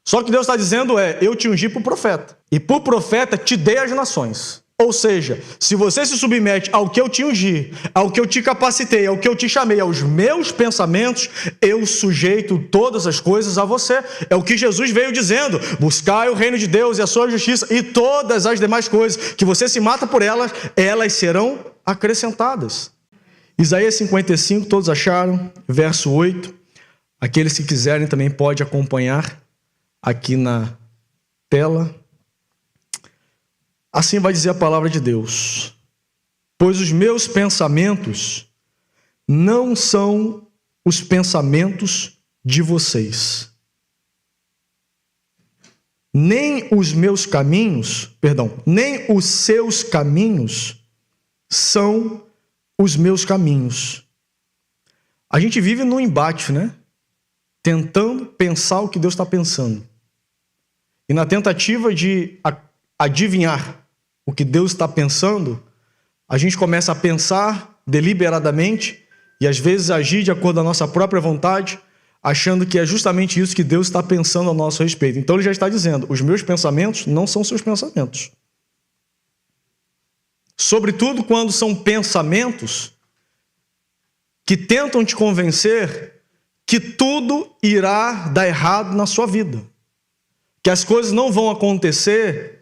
Só que Deus está dizendo eu te ungi por profeta. E por profeta te dei as nações. Ou seja, se você se submete ao que eu te ungi, ao que eu te capacitei, ao que eu te chamei, aos meus pensamentos, eu sujeito todas as coisas a você. É o que Jesus veio dizendo: buscai o reino de Deus e a sua justiça, e todas as demais coisas, que você se mata por elas, elas serão acrescentadas. Isaías 55, todos acharam? Verso 8. Aqueles que quiserem também pode acompanhar aqui na tela. Assim vai dizer a palavra de Deus: pois os meus pensamentos não são os pensamentos de vocês, nem os seus caminhos são os meus caminhos. A gente vive num embate, né? Tentando pensar o que Deus está pensando. E na tentativa de adivinhar o que Deus está pensando, a gente começa a pensar deliberadamente e às vezes agir de acordo com a nossa própria vontade, achando que é justamente isso que Deus está pensando a nosso respeito. Então ele já está dizendo: os meus pensamentos não são seus pensamentos. Sobretudo quando são pensamentos que tentam te convencer que tudo irá dar errado na sua vida, que as coisas não vão acontecer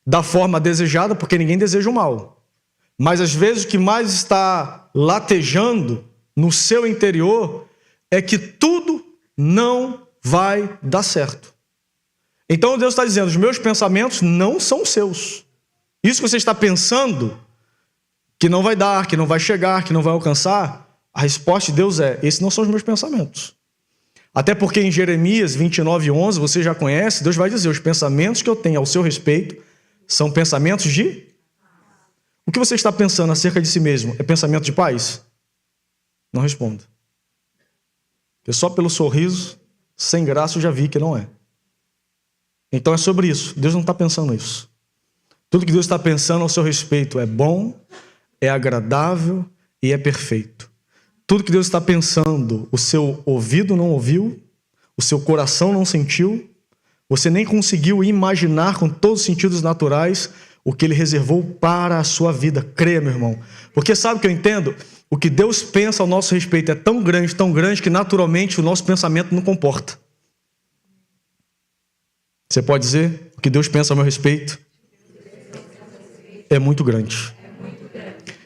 da forma desejada, porque ninguém deseja o mal. Mas às vezes o que mais está latejando no seu interior é que tudo não vai dar certo. Então Deus está dizendo: os meus pensamentos não são seus. Isso que você está pensando, que não vai dar, que não vai chegar, que não vai alcançar, a resposta de Deus é: esses não são os meus pensamentos. Até porque em Jeremias 29:11, você já conhece, Deus vai dizer: os pensamentos que eu tenho ao seu respeito são pensamentos de... O que você está pensando acerca de si mesmo é pensamento de paz? Não responda. Porque só pelo sorriso, sem graça, eu já vi que não é. Então é sobre isso. Deus não está pensando isso. Tudo que Deus está pensando ao seu respeito é bom, é agradável e é perfeito. Tudo que Deus está pensando, o seu ouvido não ouviu, o seu coração não sentiu, você nem conseguiu imaginar com todos os sentidos naturais o que Ele reservou para a sua vida. Creia, meu irmão. Porque sabe o que eu entendo? O que Deus pensa ao nosso respeito é tão grande, que naturalmente o nosso pensamento não comporta. Você pode dizer: o que Deus pensa ao meu respeito é muito grande.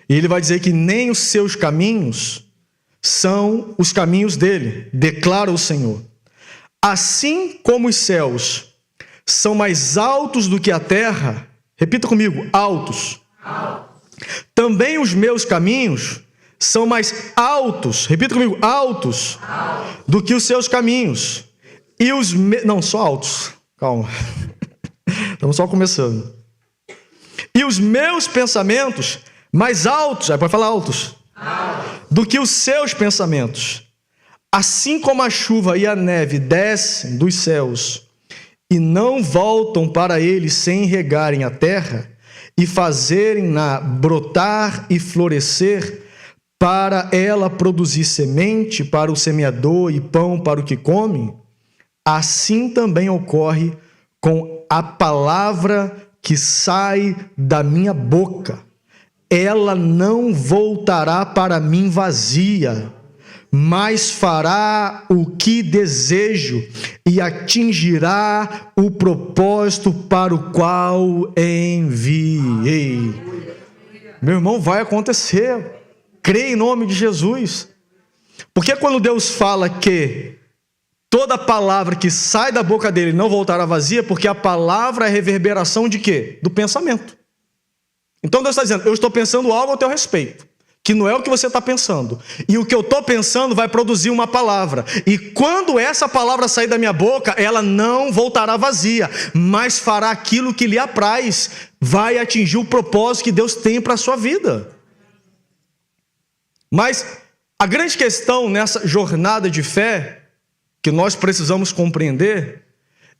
E Ele vai dizer que nem os seus caminhos são os caminhos dele, declara o Senhor. Assim como os céus são mais altos do que a terra, repita comigo: altos. Também os meus caminhos são mais altos, repita comigo: altos, do que os seus caminhos. E os não, só altos, calma, estamos só começando. E os meus pensamentos mais altos, aí pode falar altos, do que os seus pensamentos. Assim como a chuva e a neve descem dos céus e não voltam para eles sem regarem a terra e fazerem-na brotar e florescer, para ela produzir semente para o semeador e pão para o que come, assim também ocorre com a palavra que sai da minha boca. Ela não voltará para mim vazia, mas fará o que desejo e atingirá o propósito para o qual enviei. Meu irmão, vai acontecer. Creia em nome de Jesus. Porque quando Deus fala que toda palavra que sai da boca dele não voltará vazia, porque a palavra é reverberação de quê? Do pensamento. Então Deus está dizendo: eu estou pensando algo ao teu respeito, que não é o que você está pensando. E o que eu estou pensando vai produzir uma palavra. E quando essa palavra sair da minha boca, ela não voltará vazia, mas fará aquilo que lhe apraz. Vai atingir o propósito que Deus tem para a sua vida. Mas a grande questão nessa jornada de fé, que nós precisamos compreender,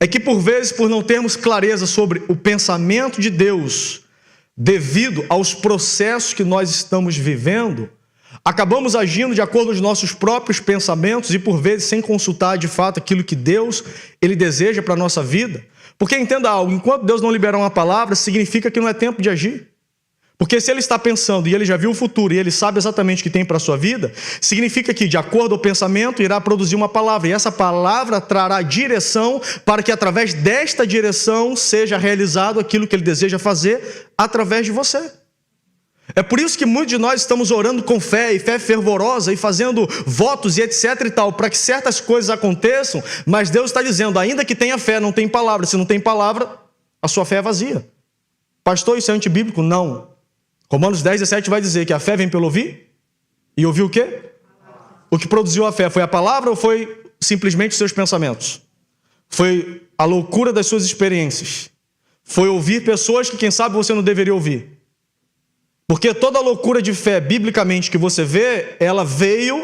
é que por vezes, por não termos clareza sobre o pensamento de Deus, devido aos processos que nós estamos vivendo, Acabamos agindo de acordo com os nossos próprios pensamentos e, por vezes, sem consultar de fato aquilo que Deus ele deseja para a nossa vida. Porque, entenda algo, enquanto Deus não liberar uma palavra, significa que não é tempo de agir. Porque se ele está pensando e ele já viu o futuro e ele sabe exatamente o que tem para a sua vida, significa que, de acordo ao pensamento, irá produzir uma palavra. E essa palavra trará direção para que, através desta direção, seja realizado aquilo que ele deseja fazer através de você. É por isso que muitos de nós estamos orando com fé e fé fervorosa e fazendo votos e etc e tal, para que certas coisas aconteçam, mas Deus está dizendo, ainda que tenha fé, não tem palavra. Se não tem palavra, a sua fé é vazia. Pastor, isso é antibíblico? Não. Romanos 10:17 vai dizer que a fé vem pelo ouvir. E ouvir o quê? O que produziu a fé foi a palavra ou foi simplesmente os seus pensamentos? Foi a loucura das suas experiências. Foi ouvir pessoas que, quem sabe, você não deveria ouvir. Porque toda a loucura de fé, biblicamente, que você vê, ela veio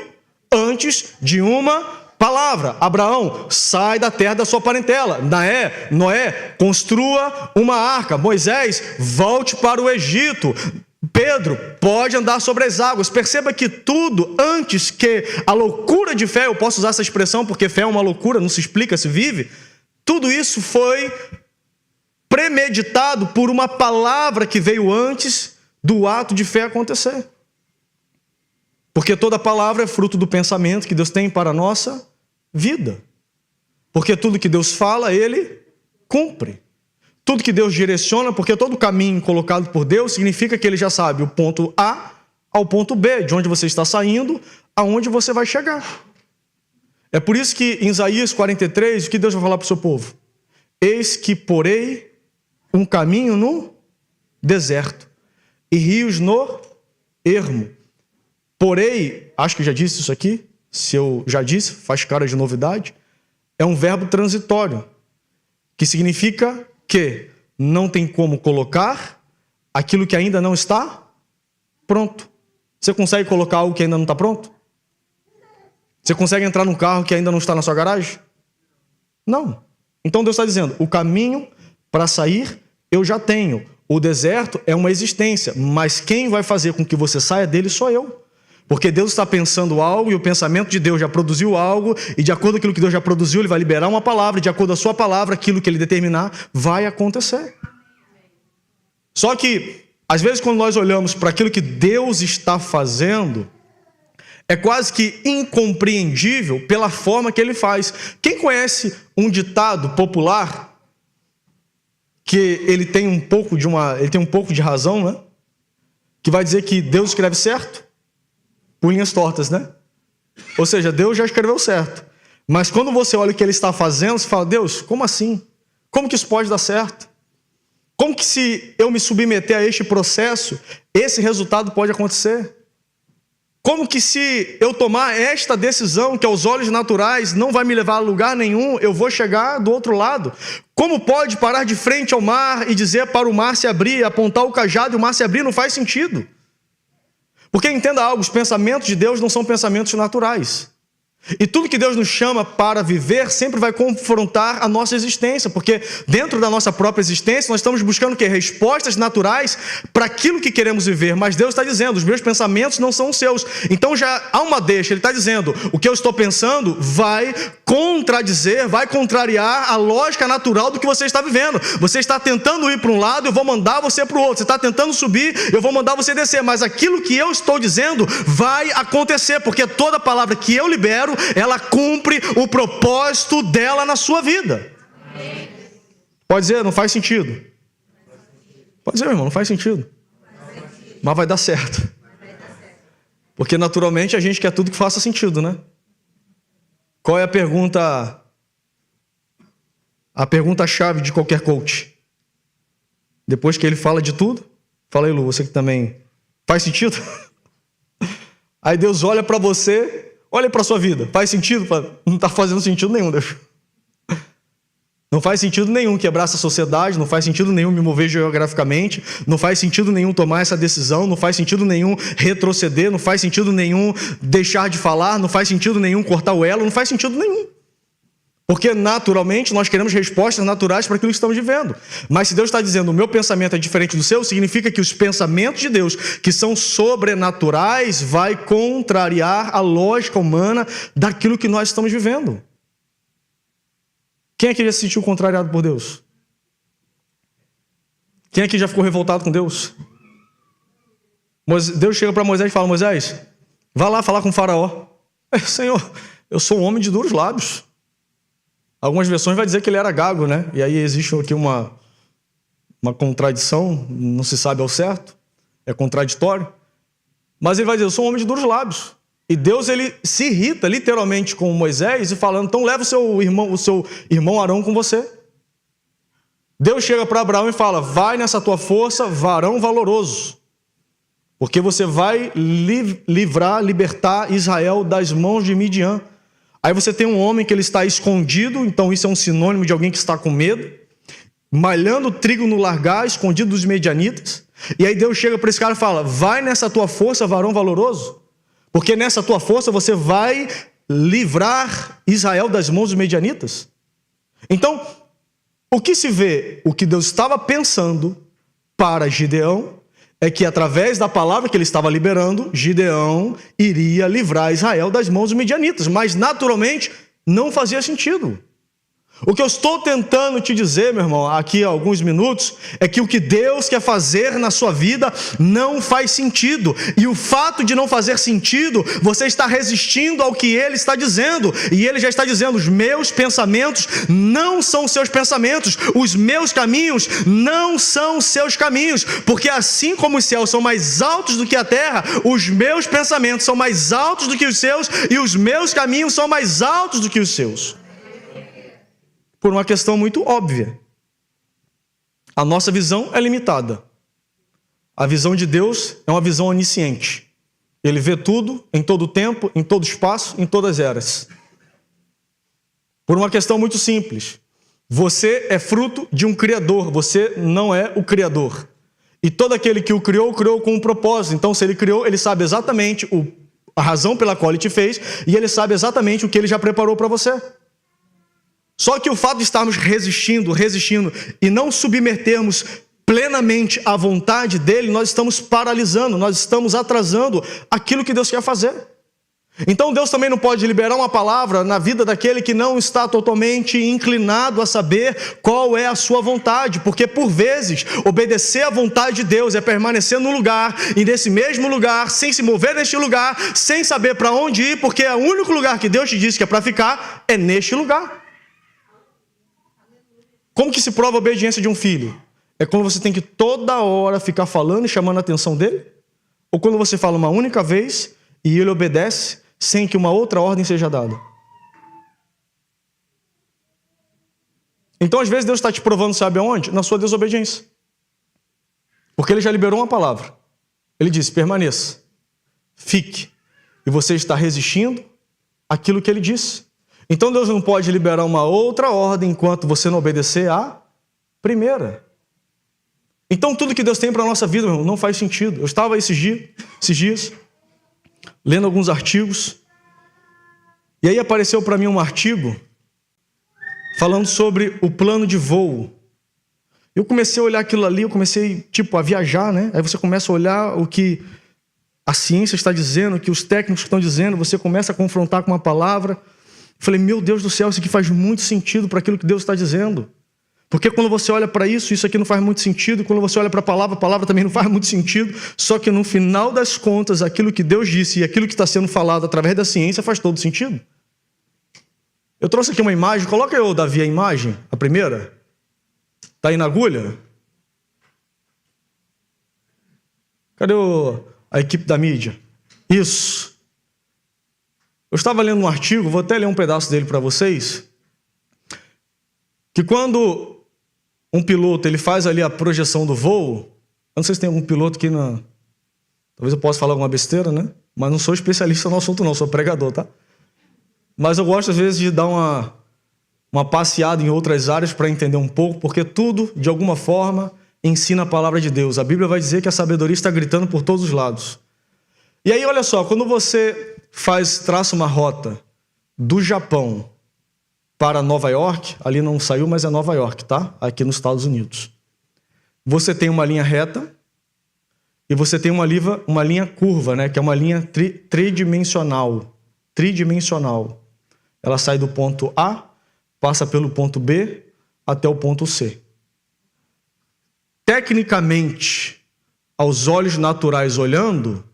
antes de uma palavra. Abraão, sai da terra da sua parentela. Noé, construa uma arca. Moisés, volte para o Egito. Pedro, pode andar sobre as águas. Perceba que tudo antes que a loucura de fé, eu posso usar essa expressão porque fé é uma loucura, não se explica, se vive. Tudo isso foi premeditado por uma palavra que veio antes do ato de fé acontecer. Porque toda palavra é fruto do pensamento que Deus tem para a nossa vida. Porque tudo que Deus fala, Ele cumpre. Tudo que Deus direciona, porque todo caminho colocado por Deus significa que Ele já sabe o ponto A ao ponto B, de onde você está saindo, aonde você vai chegar. É por isso que em Isaías 43, o que Deus vai falar para o seu povo? Eis que porei um caminho no deserto e rios no ermo. Porei, acho que já disse isso aqui, se eu já disse, faz cara de novidade, é um verbo transitório, que significa que não tem como colocar aquilo que ainda não está pronto. Você consegue colocar algo que ainda não está pronto? Você consegue entrar num carro que ainda não está na sua garagem? Não. Então Deus está dizendo, o caminho para sair eu já tenho. O deserto é uma existência, mas quem vai fazer com que você saia dele sou eu. Porque Deus está pensando algo e o pensamento de Deus já produziu algo, e de acordo com aquilo que Deus já produziu, Ele vai liberar uma palavra, e de acordo com a sua palavra, aquilo que Ele determinar vai acontecer. Só que, às vezes, quando nós olhamos para aquilo que Deus está fazendo, é quase que incompreendível pela forma que Ele faz. Quem conhece um ditado popular, que ele tem um pouco de razão, né? Que vai dizer que Deus escreve certo por linhas tortas, né? Ou seja, Deus já escreveu certo. Mas quando você olha o que Ele está fazendo, você fala, Deus, como assim? Como que isso pode dar certo? Como que se eu me submeter a este processo, esse resultado pode acontecer? Como que se eu tomar esta decisão, que aos olhos naturais não vai me levar a lugar nenhum, eu vou chegar do outro lado? Como pode parar de frente ao mar e dizer para o mar se abrir, apontar o cajado e o mar se abrir? Não faz sentido. Porque entenda algo, os pensamentos de Deus não são pensamentos naturais. E tudo que Deus nos chama para viver sempre vai confrontar a nossa existência, porque dentro da nossa própria existência nós estamos buscando o quê? Respostas naturais para aquilo que queremos viver, mas Deus está dizendo, os meus pensamentos não são os seus. Então já há uma deixa, Ele está dizendo, o que eu estou pensando vai contradizer, vai contrariar a lógica natural do que você está vivendo. Você está tentando ir para um lado, eu vou mandar você para o outro. Você está tentando subir, eu vou mandar você descer, mas aquilo que eu estou dizendo vai acontecer, porque toda palavra que eu libero, ela cumpre o propósito dela na sua vida. Amém. Pode dizer, não faz sentido. Pode dizer, meu irmão, não faz sentido. Mas vai dar certo. Porque naturalmente a gente quer tudo que faça sentido, né? Qual é a pergunta? A pergunta-chave de qualquer coach. Depois que ele fala de tudo, fala aí, Lu, você que também faz sentido? Aí Deus olha para você. Olha para a sua vida, faz sentido? Não está fazendo sentido nenhum, Deus. Não faz sentido nenhum quebrar essa sociedade, não faz sentido nenhum me mover geograficamente, não faz sentido nenhum tomar essa decisão, não faz sentido nenhum retroceder, não faz sentido nenhum deixar de falar, não faz sentido nenhum cortar o elo, não faz sentido nenhum. Porque naturalmente nós queremos respostas naturais para aquilo que estamos vivendo. Mas se Deus está dizendo o meu pensamento é diferente do seu, significa que os pensamentos de Deus, que são sobrenaturais, vai contrariar a lógica humana daquilo que nós estamos vivendo. Quem aqui já se sentiu contrariado por Deus? Quem aqui já ficou revoltado com Deus? Deus chega para Moisés e fala: Moisés, vá lá falar com o faraó. Senhor, eu sou um homem de duros lábios. Algumas versões vai dizer que ele era gago, né? E aí existe aqui uma contradição, não se sabe ao certo, é contraditório. Mas ele vai dizer: eu sou um homem de duros lábios. E Deus, ele se irrita literalmente com Moisés e falando: então leva o seu irmão Arão com você. Deus chega para Abraão e fala: vai nessa tua força, varão valoroso, porque você vai libertar Israel das mãos de Midian. Aí você tem um homem que ele está escondido, então isso é um sinônimo de alguém que está com medo, malhando trigo no largar, escondido dos medianitas. E aí Deus chega para esse cara e fala: vai nessa tua força, varão valoroso, porque nessa tua força você vai livrar Israel das mãos dos medianitas. Então, o que se vê, o que Deus estava pensando para Gideão, é que através da palavra que ele estava liberando, Gideão iria livrar Israel das mãos dos midianitas. Mas naturalmente não fazia sentido. O que eu estou tentando te dizer, meu irmão, aqui há alguns minutos, é que o que Deus quer fazer na sua vida não faz sentido. E o fato de não fazer sentido, você está resistindo ao que Ele está dizendo. E Ele já está dizendo: os meus pensamentos não são os seus pensamentos, os meus caminhos não são os seus caminhos. Porque assim como os céus são mais altos do que a terra, os meus pensamentos são mais altos do que os seus, e os meus caminhos são mais altos do que os seus. Por uma questão muito óbvia. A nossa visão é limitada. A visão de Deus é uma visão onisciente. Ele vê tudo, em todo tempo, em todo espaço, em todas as eras. Por uma questão muito simples. Você é fruto de um Criador, você não é o Criador. E todo aquele que o criou com um propósito. Então, se ele criou, ele sabe exatamente a razão pela qual ele te fez, e ele sabe exatamente o que ele já preparou para você. Só que o fato de estarmos resistindo e não submetermos plenamente à vontade dele, nós estamos paralisando, nós estamos atrasando aquilo que Deus quer fazer. Então Deus também não pode liberar uma palavra na vida daquele que não está totalmente inclinado a saber qual é a sua vontade, porque por vezes obedecer à vontade de Deus é permanecer no lugar, e nesse mesmo lugar, sem se mover neste lugar, sem saber para onde ir, porque o único lugar que Deus te disse que é para ficar é neste lugar. Como que se prova a obediência de um filho? É quando você tem que toda hora ficar falando e chamando a atenção dele? Ou quando você fala uma única vez e ele obedece sem que uma outra ordem seja dada? Então, às vezes, Deus está te provando, sabe aonde? Na sua desobediência. Porque Ele já liberou uma palavra. Ele disse: permaneça, fique. E você está resistindo àquilo que Ele disse. Então Deus não pode liberar uma outra ordem enquanto você não obedecer à primeira. Então tudo que Deus tem para a nossa vida, meu irmão, não faz sentido. Eu estava esses dias lendo alguns artigos, e aí apareceu para mim um artigo falando sobre o plano de voo. Eu comecei a olhar aquilo ali, eu comecei a viajar, né? Aí você começa a olhar o que a ciência está dizendo, o que os técnicos estão dizendo, você começa a confrontar com uma palavra. Falei: meu Deus do céu, isso aqui faz muito sentido para aquilo que Deus está dizendo. Porque quando você olha para isso aqui não faz muito sentido. Quando você olha para a palavra também não faz muito sentido. Só que no final das contas, aquilo que Deus disse e aquilo que está sendo falado através da ciência faz todo sentido. Eu trouxe aqui uma imagem. Coloca aí, Davi, a imagem, a primeira. Está aí na agulha? Cadê a equipe da mídia? Isso. Eu estava lendo um artigo, vou até ler um pedaço dele para vocês, que quando um piloto ele faz ali a projeção do voo, eu não sei se tem algum piloto aqui na... Talvez eu possa falar alguma besteira, né? Mas não sou especialista no assunto não, sou pregador, tá? Mas eu gosto às vezes de dar uma passeada em outras áreas para entender um pouco, porque tudo, de alguma forma, ensina a palavra de Deus. A Bíblia vai dizer que a sabedoria está gritando por todos os lados. E aí, olha só, quando você traça uma rota do Japão para Nova York, ali não saiu, mas é Nova York, tá? Aqui nos Estados Unidos. Você tem uma linha reta e você tem uma linha curva, né? Que é uma linha tridimensional. Tridimensional. Ela sai do ponto A, passa pelo ponto B até o ponto C. Tecnicamente, aos olhos naturais olhando,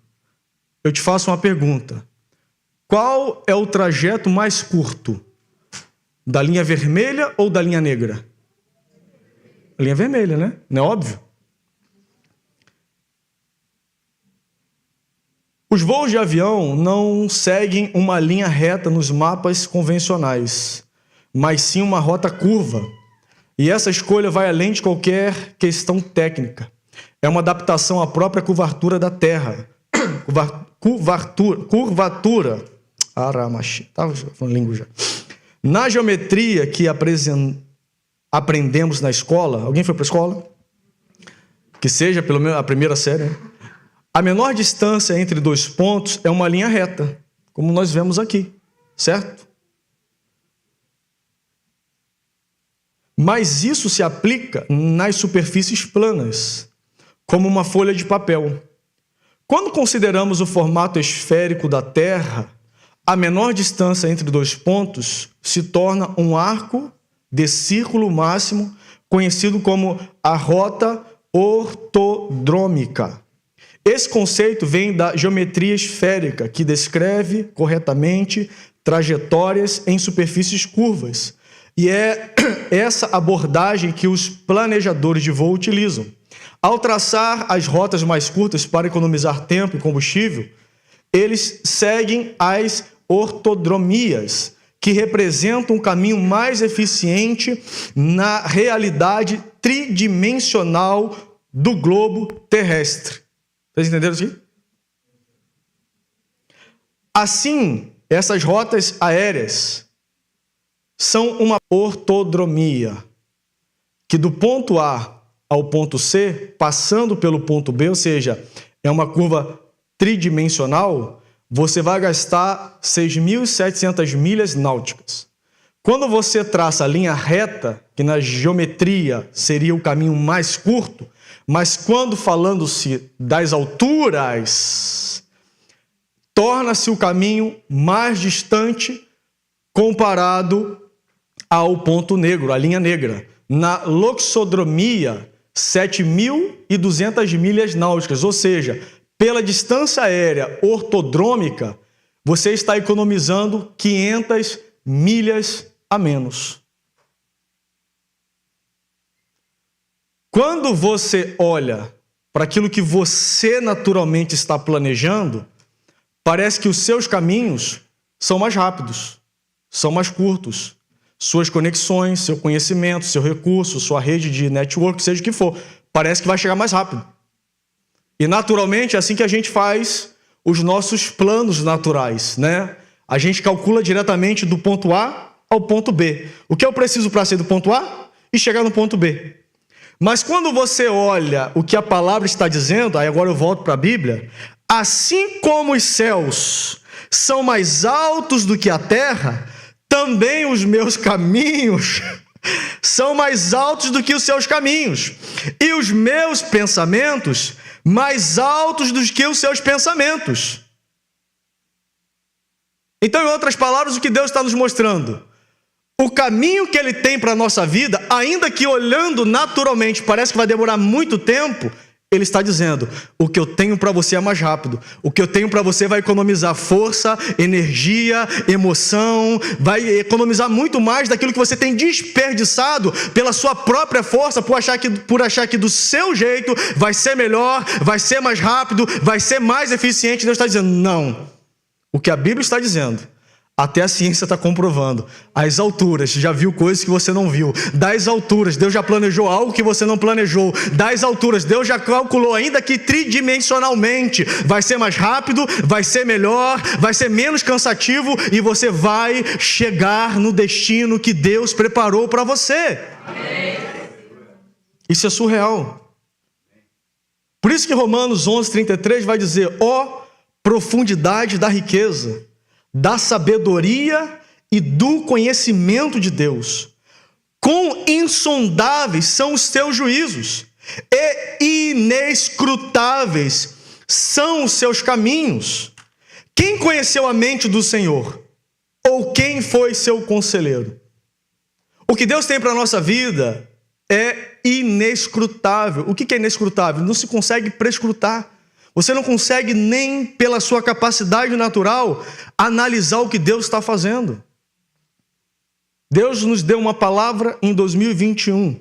eu te faço uma pergunta. Qual é o trajeto mais curto? Da linha vermelha ou da linha negra? A linha vermelha, né? Não é óbvio? Os voos de avião não seguem uma linha reta nos mapas convencionais, mas sim uma rota curva. E essa escolha vai além de qualquer questão técnica. É uma adaptação à própria curvatura da Terra. Curvatura. Aramachi. Estava falando língua já. Na geometria que aprendemos na escola, alguém foi para a escola? Que seja pelo menos a primeira série, né? A menor distância entre dois pontos é uma linha reta, como nós vemos aqui, certo? Mas isso se aplica nas superfícies planas, como uma folha de papel. Quando consideramos o formato esférico da Terra, a menor distância entre dois pontos se torna um arco de círculo máximo, conhecido como a rota ortodrômica. Esse conceito vem da geometria esférica, que descreve corretamente trajetórias em superfícies curvas. E é essa abordagem que os planejadores de voo utilizam. Ao traçar as rotas mais curtas para economizar tempo e combustível, eles seguem as ortodromias, que representam um caminho mais eficiente na realidade tridimensional do globo terrestre. Vocês entenderam isso aqui? Assim, essas rotas aéreas são uma ortodromia, que do ponto A ao ponto C, passando pelo ponto B, ou seja, é uma curva tridimensional, você vai gastar 6.700 milhas náuticas. Quando você traça a linha reta, que na geometria seria o caminho mais curto, mas quando falando-se das alturas, torna-se o caminho mais distante comparado ao ponto negro, a linha negra. Na loxodromia, 7.200 milhas náuticas, ou seja, pela distância aérea ortodrômica, você está economizando 500 milhas a menos. Quando você olha para aquilo que você naturalmente está planejando, parece que os seus caminhos são mais rápidos, são mais curtos. Suas conexões, seu conhecimento, seu recurso, sua rede de network, seja o que for, parece que vai chegar mais rápido. E naturalmente é assim que a gente faz os nossos planos naturais, né? A gente calcula diretamente do ponto A ao ponto B. O que eu preciso para sair do ponto A e chegar no ponto B. Mas quando você olha o que a palavra está dizendo, aí agora eu volto para a Bíblia, assim como os céus são mais altos do que a terra, também os meus caminhos são mais altos do que os seus caminhos, e os meus pensamentos mais altos do que os seus pensamentos. Então, em outras palavras, o que Deus está nos mostrando? O caminho que Ele tem para a nossa vida, ainda que olhando naturalmente parece que vai demorar muito tempo, Ele está dizendo, o que eu tenho para você é mais rápido. O que eu tenho para você vai economizar força, energia, emoção, vai economizar muito mais daquilo que você tem desperdiçado pela sua própria força, por achar que do seu jeito vai ser melhor, vai ser mais rápido, vai ser mais eficiente. Deus está dizendo, não. O que a Bíblia está dizendo, até a ciência está comprovando. As alturas, já viu coisas que você não viu. Das alturas, Deus já planejou algo que você não planejou. Das alturas, Deus já calculou, ainda que tridimensionalmente. Vai ser mais rápido, vai ser melhor, vai ser menos cansativo e você vai chegar no destino que Deus preparou para você. Amém. Isso é surreal. Por isso que Romanos 11:33 vai dizer, ó profundidade da riqueza, da sabedoria e do conhecimento de Deus. Quão insondáveis são os teus juízos, e inescrutáveis são os seus caminhos. Quem conheceu a mente do Senhor? Ou quem foi seu conselheiro? O que Deus tem para a nossa vida é inescrutável. O que é inescrutável? Não se consegue prescrutar. Você não consegue nem pela sua capacidade natural analisar o que Deus está fazendo. Deus nos deu uma palavra em 2021.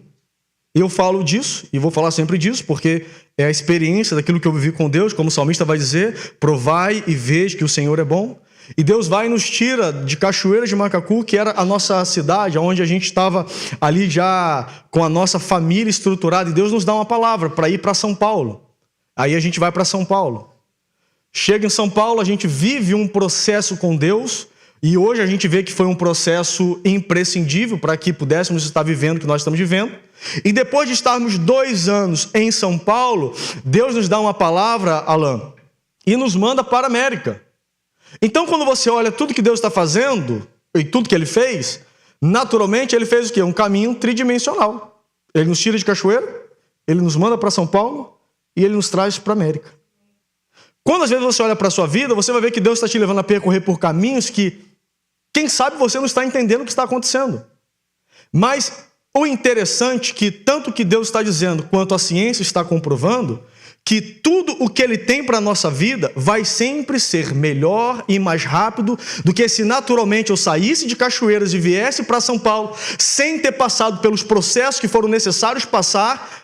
Eu falo disso, e vou falar sempre disso, porque é a experiência daquilo que eu vivi com Deus, como o salmista vai dizer, provai e veja que o Senhor é bom. E Deus vai e nos tira de Cachoeiras de Macacu, que era a nossa cidade, onde a gente estava ali já com a nossa família estruturada, e Deus nos dá uma palavra para ir para São Paulo. Aí a gente vai para São Paulo. Chega em São Paulo, a gente vive um processo com Deus, e hoje a gente vê que foi um processo imprescindível para que pudéssemos estar vivendo o que nós estamos vivendo. E depois de estarmos 2 anos em São Paulo, Deus nos dá uma palavra, Alan, e nos manda para a América. Então, quando você olha tudo que Deus está fazendo, e tudo que Ele fez, naturalmente Ele fez o quê? Um caminho tridimensional. Ele nos tira de Cachoeira, Ele nos manda para São Paulo, e Ele nos traz para a América. Quando às vezes você olha para a sua vida, você vai ver que Deus está te levando a percorrer por caminhos que, quem sabe, você não está entendendo o que está acontecendo. Mas o interessante é que tanto o que Deus está dizendo, quanto a ciência está comprovando, que tudo o que Ele tem para a nossa vida vai sempre ser melhor e mais rápido do que se naturalmente eu saísse de Cachoeiras e viesse para São Paulo, sem ter passado pelos processos que foram necessários passar,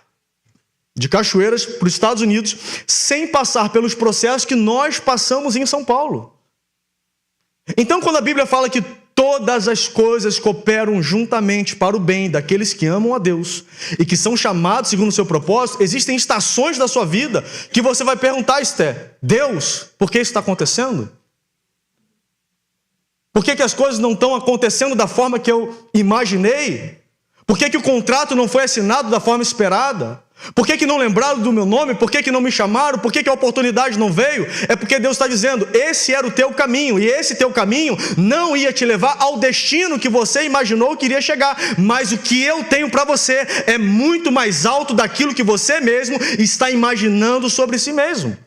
de Cachoeiras para os Estados Unidos, sem passar pelos processos que nós passamos em São Paulo. Então, quando a Bíblia fala que todas as coisas cooperam juntamente para o bem daqueles que amam a Deus e que são chamados segundo o seu propósito, existem estações da sua vida que você vai perguntar, Esther, Deus, por que isso está acontecendo? Por que as coisas não estão acontecendo da forma que eu imaginei? Por que o contrato não foi assinado da forma esperada? Por que não lembraram do meu nome? Por que não me chamaram? Por que a oportunidade não veio? É porque Deus está dizendo, esse era o teu caminho, e esse teu caminho não ia te levar ao destino que você imaginou que iria chegar, mas o que eu tenho para você é muito mais alto daquilo que você mesmo está imaginando sobre si mesmo.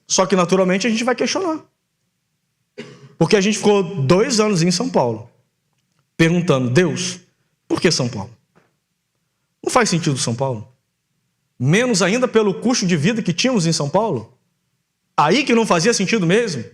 Só que naturalmente a gente vai questionar, porque a gente ficou 2 anos em São Paulo, perguntando, Deus, por que São Paulo? Não faz sentido São Paulo. Menos ainda pelo custo de vida que tínhamos em São Paulo. Aí que não fazia sentido mesmo.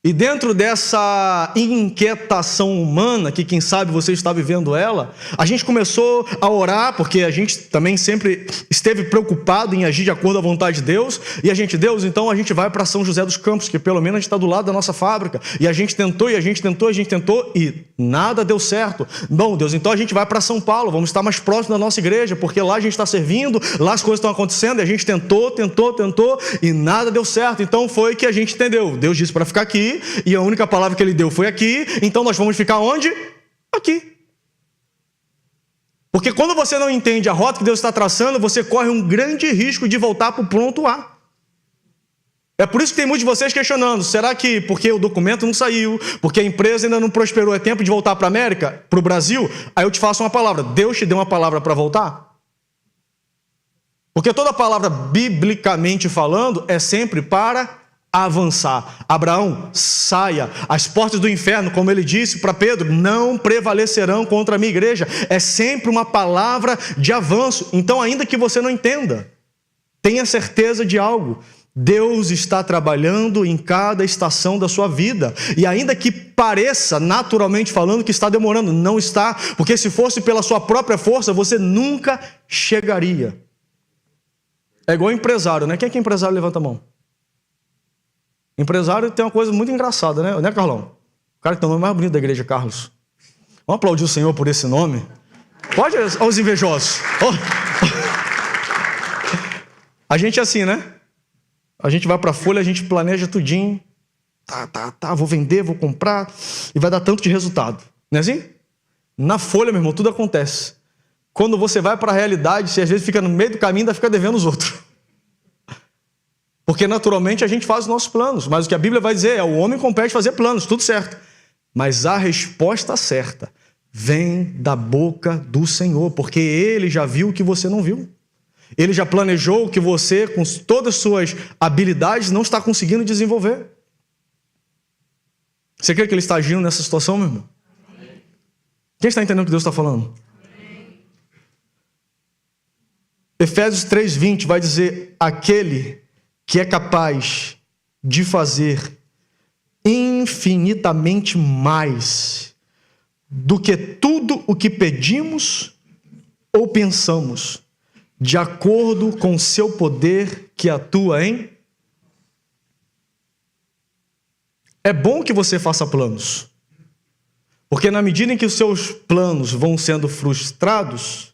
E dentro dessa inquietação humana, que quem sabe você está vivendo ela, a gente começou a orar, porque a gente também sempre esteve preocupado em agir de acordo à vontade de Deus, e a gente, Deus, então a gente vai para São José dos Campos, que pelo menos a gente está do lado da nossa fábrica, e a gente tentou, e nada deu certo. Bom, Deus, então a gente vai para São Paulo, vamos estar mais próximo da nossa igreja, porque lá a gente está servindo, lá as coisas estão acontecendo, e a gente tentou, e nada deu certo. Então foi que a gente entendeu, Deus disse para ficar aqui, e a única palavra que Ele deu foi aqui, então nós vamos ficar onde? Aqui. Porque quando você não entende a rota que Deus está traçando, você corre um grande risco de voltar para o ponto A. É por isso que tem muitos de vocês questionando, será que porque o documento não saiu, porque a empresa ainda não prosperou, é tempo de voltar para a América, para o Brasil? Aí eu te faço uma palavra, Deus te deu uma palavra para voltar? Porque toda palavra, biblicamente falando, é sempre para avançar. Abraão, saia. As portas do inferno, como ele disse para Pedro, não prevalecerão contra a minha igreja. É sempre uma palavra de avanço. Então, ainda que você não entenda, tenha certeza de algo. Deus está trabalhando em cada estação da sua vida. E ainda que pareça, naturalmente falando, que está demorando, não está. Porque se fosse pela sua própria força, você nunca chegaria. É igual empresário, né? Quem é que é empresário? Levanta a mão. Empresário tem uma coisa muito engraçada, né, Carlão? O cara que tem o nome mais bonito da igreja, Carlos. Vamos aplaudir o Senhor por esse nome? Pode, aos invejosos. A gente é assim, né? A gente vai para a folha, a gente planeja tudinho. Vou vender, vou comprar, e vai dar tanto de resultado. Não é assim? Na folha, meu irmão, tudo acontece. Quando você vai para a realidade, você às vezes fica no meio do caminho e ainda fica devendo os outros. Porque naturalmente a gente faz os nossos planos, mas o que a Bíblia vai dizer é o homem compete fazer planos, tudo certo. Mas a resposta certa vem da boca do Senhor, porque Ele já viu o que você não viu. Ele já planejou o que você, com todas as suas habilidades, não está conseguindo desenvolver. Você crê que Ele está agindo nessa situação, meu irmão? Quem está entendendo o que Deus está falando? Efésios 3:20 vai dizer: aquele que é capaz de fazer infinitamente mais do que tudo o que pedimos ou pensamos, de acordo com o seu poder que atua em... É bom que você faça planos, porque na medida em que os seus planos vão sendo frustrados,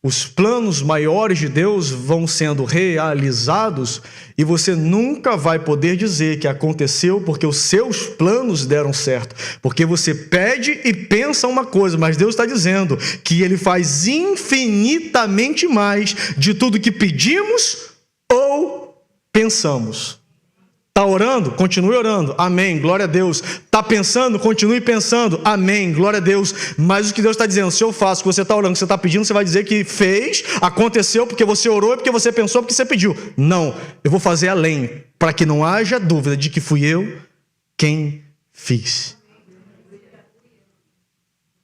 os planos maiores de Deus vão sendo realizados e você nunca vai poder dizer que aconteceu porque os seus planos deram certo. Porque você pede e pensa uma coisa, mas Deus está dizendo que Ele faz infinitamente mais de tudo que pedimos ou pensamos. Está orando? Continue orando. Amém. Glória a Deus. Está pensando? Continue pensando. Amém. Glória a Deus. Mas o que Deus está dizendo, se eu faço o que você está orando, o que você está pedindo, você vai dizer que fez, aconteceu porque você orou, porque você pensou, porque você pediu. Não. Eu vou fazer além, para que não haja dúvida de que fui eu quem fiz.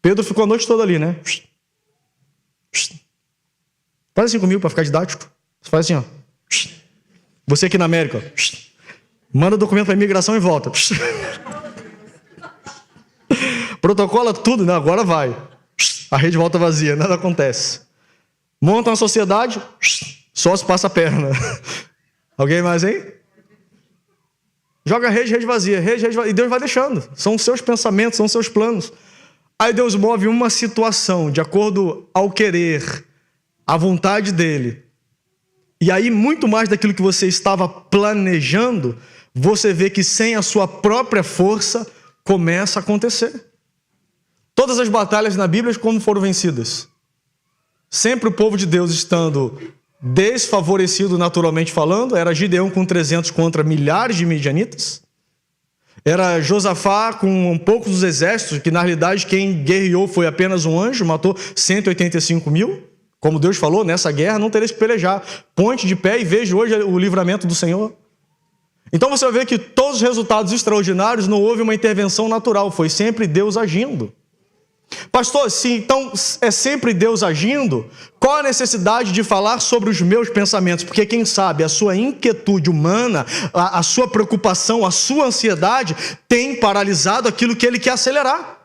Pedro ficou a noite toda ali, né? Faz assim comigo para ficar didático. Você faz assim, ó. Você aqui na América, ó. Manda documento para imigração e volta. Protocola tudo, né? Agora vai. A rede volta vazia, nada acontece. Monta uma sociedade, só se passa a perna. Alguém mais aí? Joga rede vazia, rede vazia. E Deus vai deixando. São os seus pensamentos, são os seus planos. Aí Deus move uma situação de acordo ao querer, à vontade dele. E aí, muito mais daquilo que você estava planejando, você vê que sem a sua própria força começa a acontecer. Todas as batalhas na Bíblia, como foram vencidas? Sempre o povo de Deus estando desfavorecido naturalmente falando. Era Gideão com 300 contra milhares de midianitas. Era Josafá com um pouco dos exércitos, que na realidade quem guerreou foi apenas um anjo, matou 185 mil. Como Deus falou, nessa guerra não tereis que pelejar. Ponte de pé e veja hoje o livramento do Senhor. Então você vai ver que todos os resultados extraordinários não houve uma intervenção natural, foi sempre Deus agindo. Pastor, se então é sempre Deus agindo, qual a necessidade de falar sobre os meus pensamentos? Porque quem sabe a sua inquietude humana, a sua preocupação, a sua ansiedade tem paralisado aquilo que Ele quer acelerar.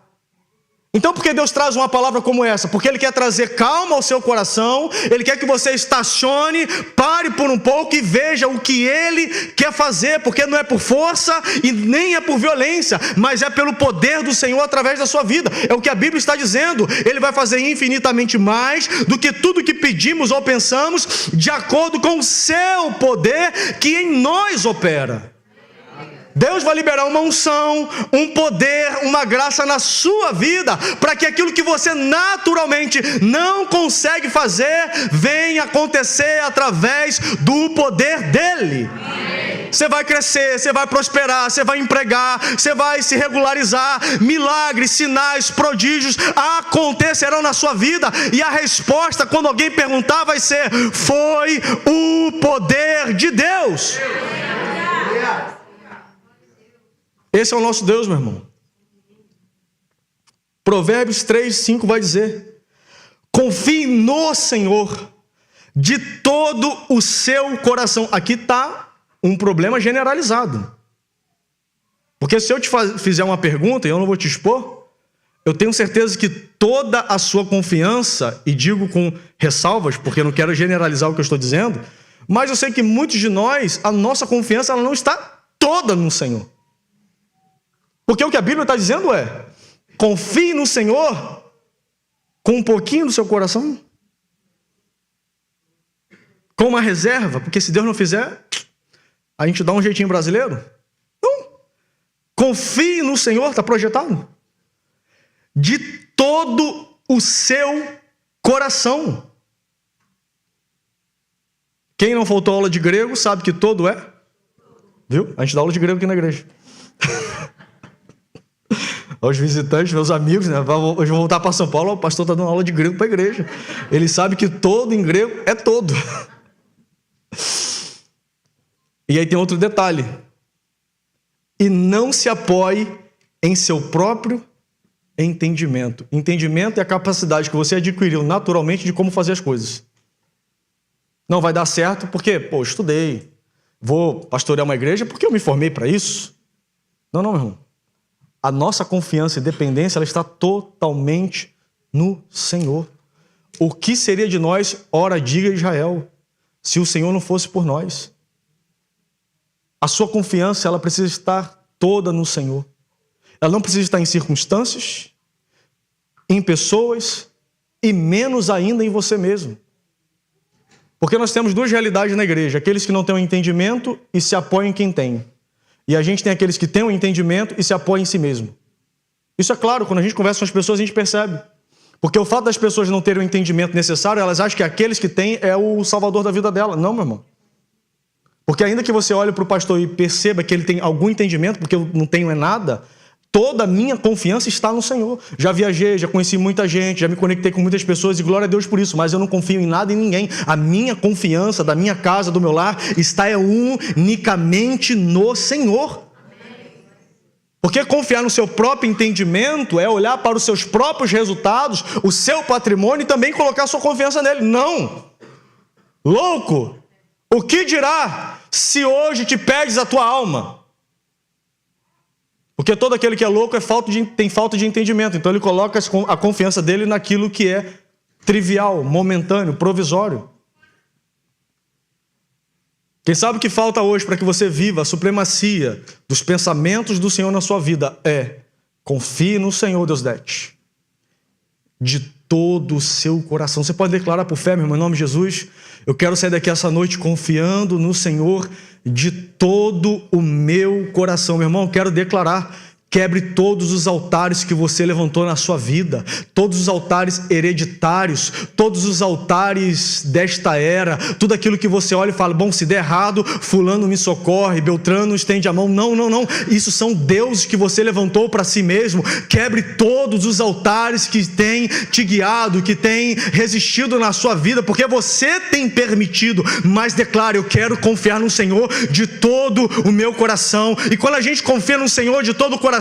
Então por que Deus traz uma palavra como essa? Porque Ele quer trazer calma ao seu coração, Ele quer que você estacione, pare por um pouco e veja o que Ele quer fazer, porque não é por força e nem é por violência, mas é pelo poder do Senhor através da sua vida. É o que a Bíblia está dizendo. Ele vai fazer infinitamente mais do que tudo que pedimos ou pensamos, de acordo com o seu poder que em nós opera. Deus vai liberar uma unção, um poder, uma graça na sua vida, para que aquilo que você naturalmente não consegue fazer, venha acontecer através do poder dEle. Você vai crescer, você vai prosperar, você vai empregar, você vai se regularizar, milagres, sinais, prodígios acontecerão na sua vida, e a resposta, quando alguém perguntar, vai ser: foi o poder de Deus. Esse é o nosso Deus, meu irmão. Provérbios 3:5 vai dizer: confie no Senhor de todo o seu coração. Aqui está um problema generalizado. Porque se eu te fizer uma pergunta, e eu não vou te expor, eu tenho certeza que toda a sua confiança, e digo com ressalvas, porque eu não quero generalizar o que eu estou dizendo, mas eu sei que muitos de nós, a nossa confiança ela não está toda no Senhor. Porque o que a Bíblia está dizendo é: confie no Senhor com um pouquinho do seu coração, com uma reserva, porque se Deus não fizer, a gente dá um jeitinho brasileiro. Não. Confie no Senhor, está projetado, de todo o seu coração. Quem não faltou aula de grego sabe que todo é. Viu? A gente dá aula de grego aqui na igreja. aos visitantes, meus amigos, né? Hoje vão voltar para São Paulo, o pastor está dando aula de grego para a igreja. Ele sabe que todo em grego é todo. E aí tem outro detalhe. E não se apoie em seu próprio entendimento. Entendimento é a capacidade que você adquiriu naturalmente de como fazer as coisas. Não vai dar certo porque, eu estudei. Vou pastorear uma igreja porque eu me formei para isso. Não, meu irmão. A nossa confiança e dependência ela está totalmente no Senhor. O que seria de nós, ora diga Israel, se o Senhor não fosse por nós? A sua confiança ela precisa estar toda no Senhor. Ela não precisa estar em circunstâncias, em pessoas e menos ainda em você mesmo. Porque nós temos duas realidades na igreja. Aqueles que não têm o entendimento e se apoiam em quem tem. E a gente tem aqueles que têm o entendimento e se apoiam em si mesmo. Isso é claro, quando a gente conversa com as pessoas a gente percebe. Porque o fato das pessoas não terem o entendimento necessário, elas acham que aqueles que têm é o salvador da vida dela. Não, meu irmão. Porque ainda que você olhe para o pastor e perceba que ele tem algum entendimento, porque eu não tenho nada, toda a minha confiança está no Senhor. Já viajei, já conheci muita gente, já me conectei com muitas pessoas e glória a Deus por isso, mas eu não confio em nada e em ninguém. A minha confiança da minha casa, do meu lar, está unicamente no Senhor. Porque confiar no seu próprio entendimento é olhar para os seus próprios resultados, o seu patrimônio e também colocar sua confiança nele. Não! Louco! O que dirá se hoje te perdes a tua alma? Porque todo aquele que é louco tem falta de entendimento. Então ele coloca a confiança dele naquilo que é trivial, momentâneo, provisório. Quem sabe o que falta hoje para que você viva a supremacia dos pensamentos do Senhor na sua vida é: confie no Senhor, Deus dete, de todo o seu coração. Você pode declarar por fé, meu irmão, em nome de Jesus: eu quero sair daqui essa noite confiando no Senhor de todo o meu coração. Meu irmão, eu quero declarar: quebre todos os altares que você levantou na sua vida, todos os altares hereditários, todos os altares desta era, tudo aquilo que você olha e fala: bom, se der errado, fulano me socorre, Beltrano estende a mão. Não, isso são deuses que você levantou para si mesmo. Quebre todos os altares que têm te guiado, que têm resistido na sua vida, porque você tem permitido. Mas declare: eu quero confiar no Senhor de todo o meu coração. E quando a gente confia no Senhor de todo o coração,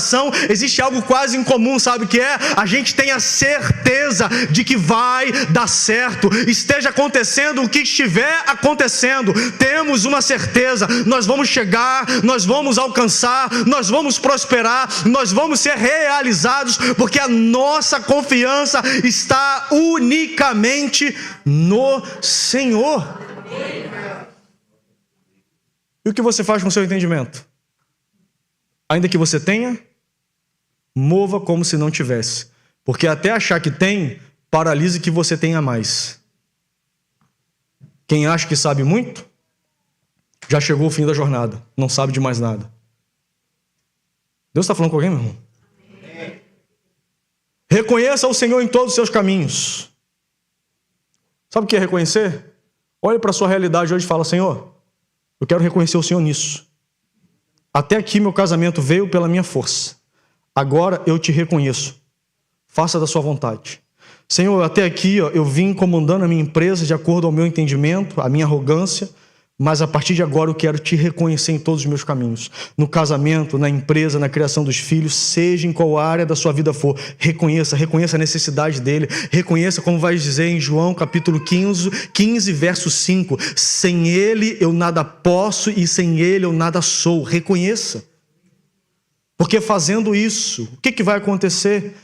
existe algo quase incomum, sabe o que é? A gente tem a certeza de que vai dar certo. Esteja acontecendo o que estiver acontecendo, temos uma certeza: nós vamos chegar, nós vamos alcançar, nós vamos prosperar, nós vamos ser realizados, porque a nossa confiança está unicamente no Senhor. E o que você faz com o seu entendimento? Ainda que você tenha, mova como se não tivesse. Porque até achar que tem, paralise que você tenha mais. Quem acha que sabe muito, já chegou ao fim da jornada. Não sabe de mais nada. Deus está falando com alguém, meu irmão? Reconheça o Senhor em todos os seus caminhos. Sabe o que é reconhecer? Olhe para a sua realidade hoje e fala: Senhor, eu quero reconhecer o Senhor nisso. Até aqui meu casamento veio pela minha força. Agora eu te reconheço. Faça da sua vontade. Senhor, até aqui eu vim comandando a minha empresa de acordo ao meu entendimento, a minha arrogância, mas a partir de agora eu quero te reconhecer em todos os meus caminhos. No casamento, na empresa, na criação dos filhos, seja em qual área da sua vida for, reconheça a necessidade dele. Reconheça, como vai dizer em João capítulo 15, verso 5, sem ele eu nada posso e sem ele eu nada sou. Reconheça. Porque fazendo isso, o que vai acontecer?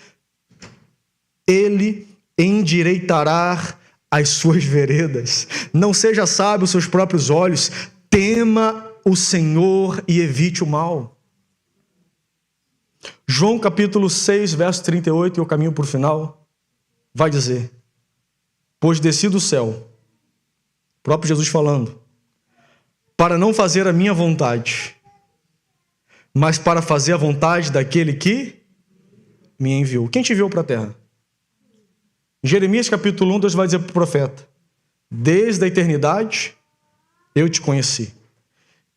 Ele endireitará as suas veredas. Não seja sábio aos seus próprios olhos. Tema o Senhor e evite o mal. João capítulo 6, verso 38, e eu caminho para o final, vai dizer: pois desci do céu, o próprio Jesus falando, para não fazer a minha vontade, mas para fazer a vontade daquele que me enviou. Quem te enviou para a terra? Jeremias capítulo 1, Deus vai dizer para o profeta: desde a eternidade eu te conheci,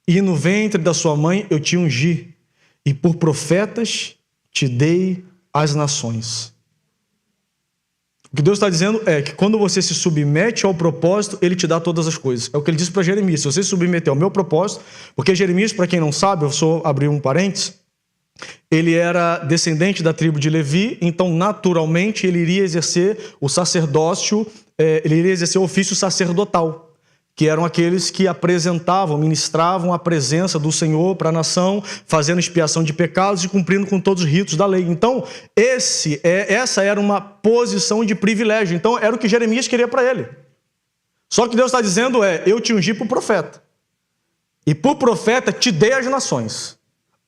e no ventre da sua mãe eu te ungi, e por profetas te dei as nações. O que Deus está dizendo é que quando você se submete ao propósito, Ele te dá todas as coisas. É o que Ele disse para Jeremias: se você se submeter ao meu propósito, porque Jeremias, para quem não sabe, eu só abri um parênteses, ele era descendente da tribo de Levi, então naturalmente ele iria exercer o sacerdócio, ele iria exercer o ofício sacerdotal, que eram aqueles que apresentavam, ministravam a presença do Senhor para a nação, fazendo expiação de pecados e cumprindo com todos os ritos da lei. Então, essa era uma posição de privilégio. Então, era o que Jeremias queria para ele. Só que Deus está dizendo eu te ungi por profeta. E por profeta te dei as nações.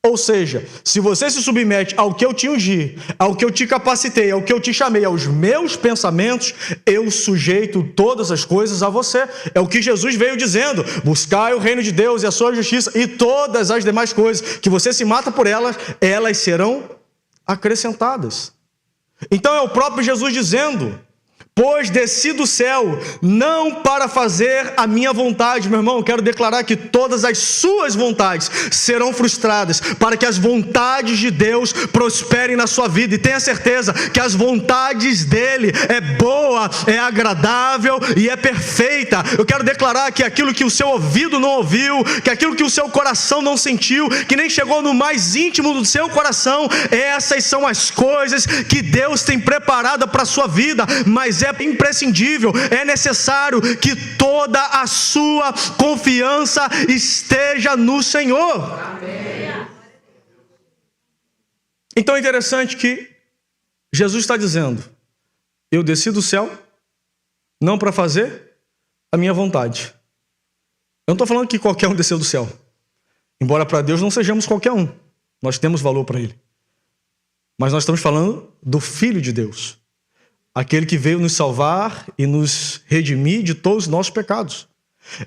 Ou seja, se você se submete ao que eu te ungi, ao que eu te capacitei, ao que eu te chamei, aos meus pensamentos, eu sujeito todas as coisas a você. É o que Jesus veio dizendo: buscai o reino de Deus e a sua justiça, e todas as demais coisas que você se mata por elas, elas serão acrescentadas. Então é o próprio Jesus dizendo: pois desci do céu, não para fazer a minha vontade. Meu irmão, eu quero declarar que todas as suas vontades serão frustradas, para que as vontades de Deus prosperem na sua vida. E tenha certeza que as vontades dele é boa, é agradável e é perfeita. Eu quero declarar que aquilo que o seu ouvido não ouviu, que aquilo que o seu coração não sentiu, que nem chegou no mais íntimo do seu coração, essas são as coisas que Deus tem preparado para a sua vida. Mas é imprescindível, é necessário que toda a sua confiança esteja no Senhor. Amém. Então é interessante que Jesus está dizendo: eu desci do céu não para fazer a minha vontade. Eu não estou falando que qualquer um desceu do céu, embora para Deus não sejamos qualquer um, nós temos valor para Ele, mas nós estamos falando do Filho de Deus, aquele que veio nos salvar e nos redimir de todos os nossos pecados.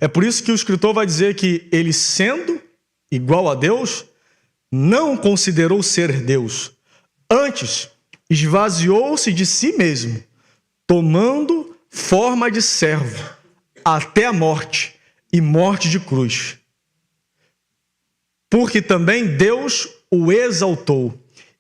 É por isso que o escritor vai dizer que ele, sendo igual a Deus, não considerou ser Deus. Antes, esvaziou-se de si mesmo, tomando forma de servo, até a morte, e morte de cruz. Porque também Deus o exaltou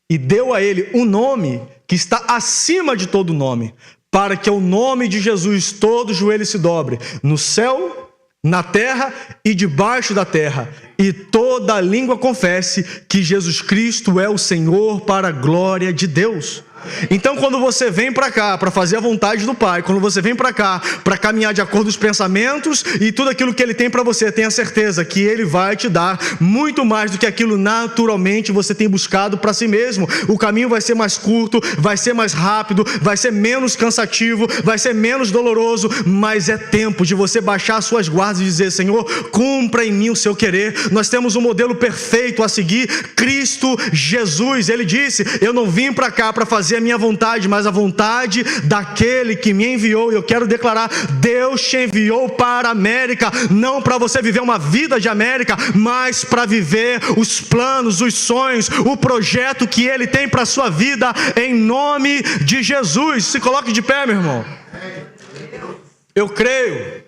e deu a ele um nome que está acima de todo nome, para que ao nome de Jesus todo joelho se dobre, no céu, na terra e debaixo da terra, e toda língua confesse que Jesus Cristo é o Senhor, para a glória de Deus. Então, quando você vem para cá para fazer a vontade do Pai, quando você vem para cá para caminhar de acordo com os pensamentos e tudo aquilo que Ele tem para você, tenha certeza que Ele vai te dar muito mais do que aquilo naturalmente você tem buscado para si mesmo. O caminho vai ser mais curto, vai ser mais rápido, vai ser menos cansativo, vai ser menos doloroso, mas é tempo de você baixar suas guardas e dizer: Senhor, cumpra em mim o seu querer. Nós temos um modelo perfeito a seguir, Cristo Jesus. Ele disse: eu não vim para cá para fazer a minha vontade, mas a vontade daquele que me enviou. E eu quero declarar: Deus te enviou para a América, não para você viver uma vida de América, mas para viver os planos, os sonhos, o projeto que Ele tem para a sua vida, em nome de Jesus. Se coloque de pé, meu irmão. Eu creio.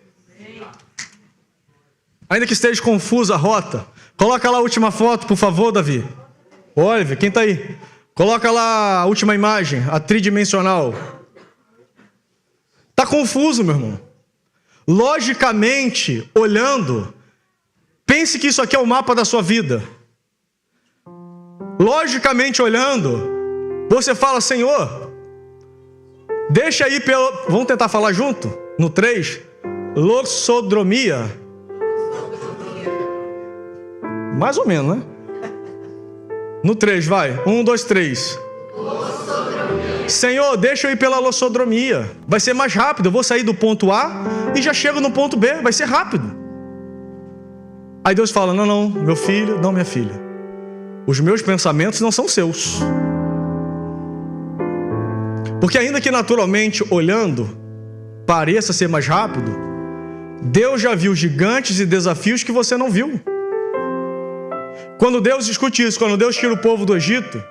Ainda que esteja confusa a rota, coloca lá a última foto, por favor, Davi. Oliver, quem está aí? Coloca lá a última imagem, a tridimensional. Está confuso, meu irmão. Logicamente, olhando, pense que isso aqui é o mapa da sua vida. Logicamente olhando, você fala: Senhor, deixa aí pelo... Vamos tentar falar junto? No 3. Loxodromia. Mais ou menos, né? No 3, vai. 1, 2, 3. Senhor, deixa eu ir pela loxodromia. Vai ser mais rápido. Eu vou sair do ponto A e já chego no ponto B. Vai ser rápido. Aí Deus fala: não, não, meu filho, não, minha filha. Os meus pensamentos não são seus. Porque ainda que naturalmente, olhando, pareça ser mais rápido, Deus já viu gigantes e desafios que você não viu. Quando Deus discute isso, quando Deus tira o povo do Egito,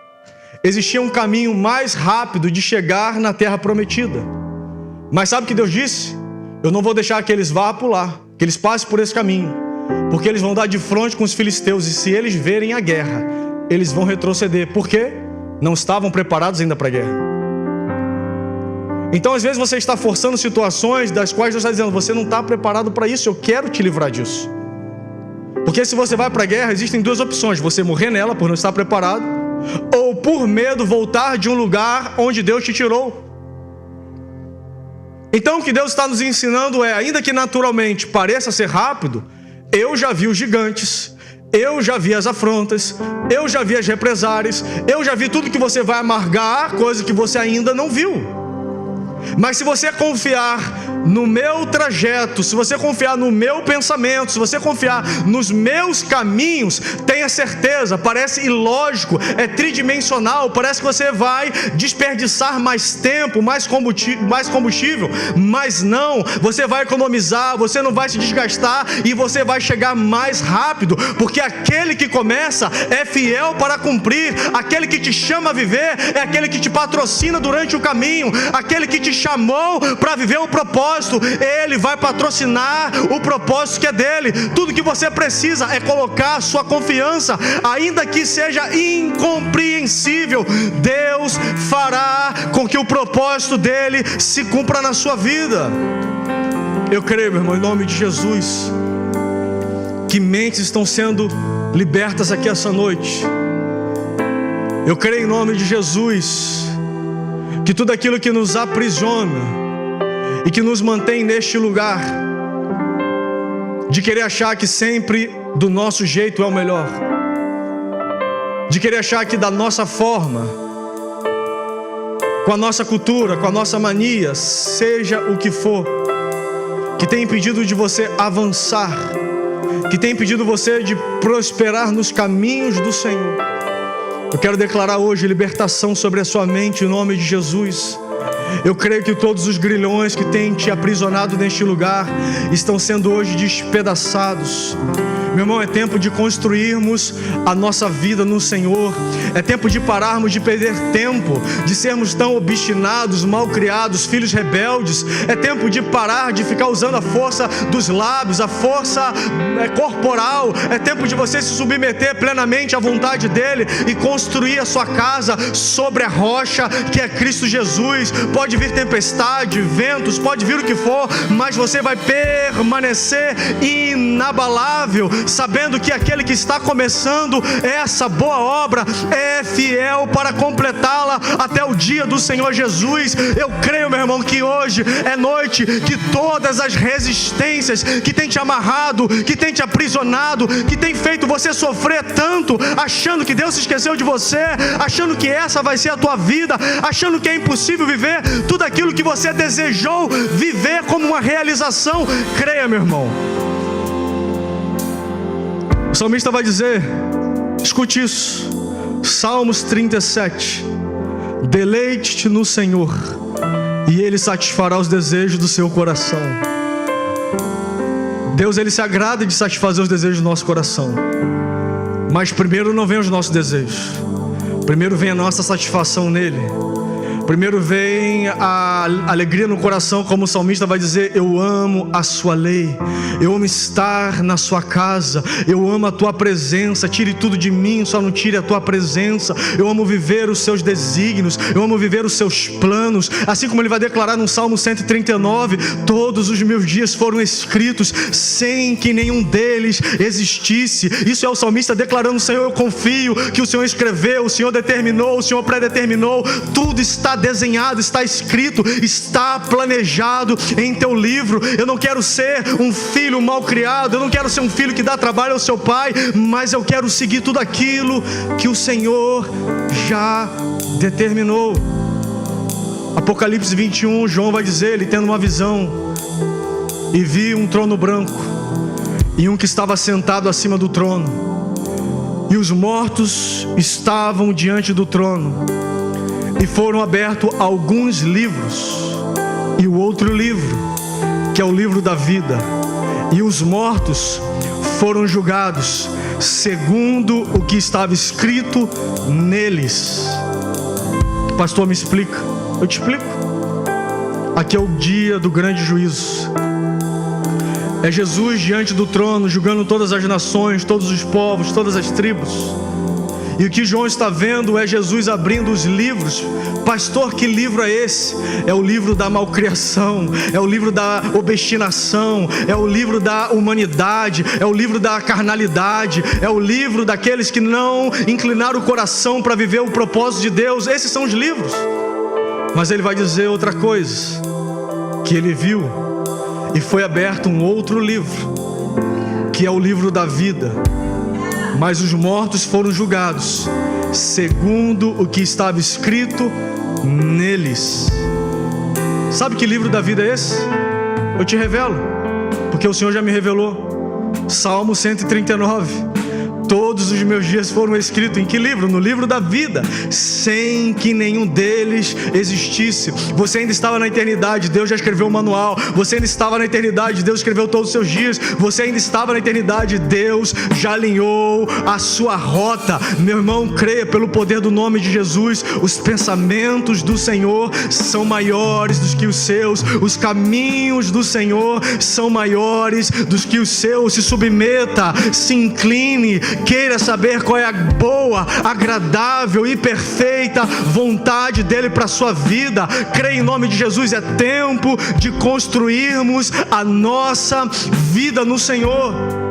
existia um caminho mais rápido de chegar na terra prometida. Mas sabe o que Deus disse? Eu não vou deixar que eles vá pular, que eles passem por esse caminho, porque eles vão dar de frente com os filisteus, e se eles verem a guerra, eles vão retroceder. Por quê? não estavam preparados ainda para a guerra. Então às vezes você está forçando situações das quais Deus está dizendo: você não está preparado para isso, eu quero te livrar disso. Porque se você vai para a guerra, existem duas opções: você morrer nela por não estar preparado, ou por medo voltar de um lugar onde Deus te tirou. Então o que Deus está nos ensinando é: ainda que naturalmente pareça ser rápido, eu já vi os gigantes, eu já vi as afrontas, eu já vi as represárias, eu já vi tudo que você vai amargar, coisa que você ainda não viu. Mas se você confiar no meu trajeto, se você confiar no meu pensamento, se você confiar nos meus caminhos, tenha certeza, parece ilógico, é tridimensional, parece que você vai desperdiçar mais tempo, mais combustível, mas não, você vai economizar, você não vai se desgastar e você vai chegar mais rápido, porque aquele que começa é fiel para cumprir, aquele que te chama a viver é aquele que te patrocina durante o caminho, aquele que te chamou para viver o propósito, ele vai patrocinar o propósito que é dele. Tudo que você precisa é colocar sua confiança, ainda que seja incompreensível. Deus fará com que o propósito dele se cumpra na sua vida. Eu creio, meu irmão, em nome de Jesus, que mentes estão sendo libertas aqui essa noite. Eu creio em nome de Jesus que tudo aquilo que nos aprisiona e que nos mantém neste lugar de querer achar que sempre do nosso jeito é o melhor, de querer achar que da nossa forma, com a nossa cultura, com a nossa mania, seja o que for, que tem impedido de você avançar, que tem impedido você de prosperar nos caminhos do Senhor. Eu quero declarar hoje libertação sobre a sua mente em nome de Jesus. Eu creio que todos os grilhões que têm te aprisionado neste lugar estão sendo hoje despedaçados. Meu irmão, é tempo de construirmos a nossa vida no Senhor. É tempo de pararmos de perder tempo, de sermos tão obstinados, mal criados, filhos rebeldes. É tempo de parar de ficar usando a força dos lábios, a força corporal. É tempo de você se submeter plenamente à vontade dEle e construir a sua casa sobre a rocha que é Cristo Jesus. Pode vir tempestade, ventos, pode vir o que for, mas você vai permanecer inabalável, sabendo que aquele que está começando essa boa obra é fiel para completá-la até o dia do Senhor Jesus. Eu creio, meu irmão, que hoje é noite que todas as resistências que tem te amarrado, que tem te aprisionado, que tem feito você sofrer tanto, achando que Deus se esqueceu de você, achando que essa vai ser a tua vida, achando que é impossível viver tudo aquilo que você desejou viver como uma realização. Creia, meu irmão. O salmista vai dizer, escute isso, Salmos 37, deleite-te no Senhor e Ele satisfará os desejos do seu coração. Deus, Ele se agrada de satisfazer os desejos do nosso coração, mas primeiro não vem os nossos desejos, primeiro vem a nossa satisfação nele. Primeiro vem a alegria no coração, como o salmista vai dizer: eu amo a sua lei, eu amo estar na sua casa, eu amo a tua presença, tire tudo de mim, só não tire a tua presença. Eu amo viver os seus desígnios, eu amo viver os seus planos, assim como ele vai declarar no Salmo 139, todos os meus dias foram escritos sem que nenhum deles existisse. Isso é o salmista declarando: Senhor, eu confio que o Senhor escreveu, o Senhor determinou, o Senhor predeterminou, tudo está desenhado, está escrito, está planejado em teu livro. Eu não quero ser um filho mal criado, eu não quero ser um filho que dá trabalho ao seu pai, mas eu quero seguir tudo aquilo que o Senhor já determinou. Apocalipse 21, João vai dizer, ele tendo uma visão, e vi um trono branco e um que estava sentado acima do trono, e os mortos estavam diante do trono, e foram abertos alguns livros, e o outro livro, que é o livro da vida, e os mortos foram julgados segundo o que estava escrito neles. Pastor, me explica. Eu te explico. Aqui é o dia do grande juízo. É Jesus diante do trono, julgando todas as nações, todos os povos, todas as tribos. E o que João está vendo é Jesus abrindo os livros. Pastor, que livro é esse? É o livro da malcriação, é o livro da obstinação, é o livro da humanidade, é o livro da carnalidade, é o livro daqueles que não inclinaram o coração para viver o propósito de Deus. Esses são os livros. Mas ele vai dizer outra coisa, que ele viu e foi aberto um outro livro, que é o livro da vida. Mas os mortos foram julgados segundo o que estava escrito neles. Sabe que livro da vida é esse? Eu te revelo, porque o Senhor já me revelou. Salmo 139. Todos os meus dias foram escritos em que livro? No livro da vida, sem que nenhum deles existisse. Você ainda estava na eternidade, Deus já escreveu o manual. Você ainda estava na eternidade, Deus escreveu todos os seus dias. Você ainda estava na eternidade, Deus já alinhou a sua rota. Meu irmão, creia pelo poder do nome de Jesus. Os pensamentos do Senhor são maiores do que os seus. Os caminhos do Senhor são maiores do que os seus. Se submeta, se incline, queira saber qual é a boa, agradável e perfeita vontade dele para a sua vida. Creia em nome de Jesus. É tempo de construirmos a nossa vida no Senhor.